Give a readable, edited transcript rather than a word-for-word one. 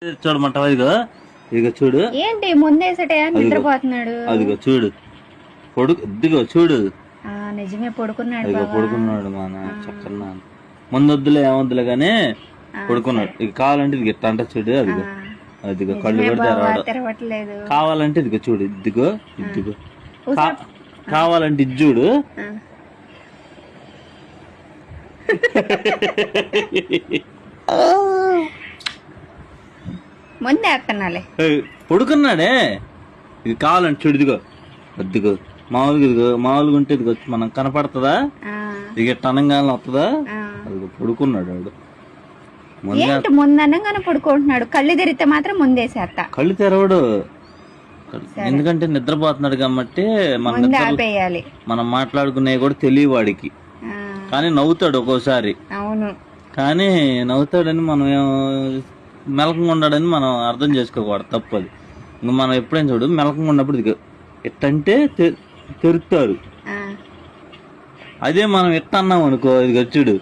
చూడమంటావా? ఇదిగో ఇదిగో చూడు. ఏంటి ముందేసటే నిద్రపోతున్నాడు. అదిగో చూడు, ఇదిగో చూడు. నిజమే పడుకున్నాడు. ఇదిగో పడుకున్నాడు మన చక్కన్నా. ముందొద్దులే ఏమొద్దులే గానీ పడుకున్నాడు. ఇక కావాలంటే ఇది గిట్ట అంట చూడు. అదిగో అదిగో కళ్ళు కూడా తెరవట్లేదు. కావాలంటే ఇదిగో చూడు. ఇదిగో ఇదిగో కావాలంటే ఇది చూడు. ముందేస్తున్నాలే. పడుకున్నాడే. ఇది కావాలంటే చూడు. ఇదిగో అదిగో మామూలుగా ఇదిగో మామూలుగా ఉంటే ఇదిగో మనం కనపడుతుందా? ఇక టనంగానే వస్తుందా? అదిగో పడుకున్నాడు వాడు. ముందనంగానే పడుకుంటున్నాడు. కళ్ళు తెరిస్తే మాత్రం ముందేసేస్తా. కళ్ళు తెరవడు, ఎందుకంటే నిద్రపోతున్నాడు కాబట్టి మనం మాట్లాడుకునేవి కూడా తెలియ వాడికి. కానీ నవ్వుతాడు ఒక్కోసారి. అవును, కానీ నవ్వుతాడని మనం మెలకంగా ఉన్నాడని మనం అర్థం చేసుకోకూడదు, తప్పది. ఇంక మనం ఎప్పుడైనా చూడు మెలకంగా ఉన్నప్పుడు ఇది ఎట్టంటే తెరుతారు. అదే మనం ఎట్ట అన్నాం అనుకో, ఇది చూడు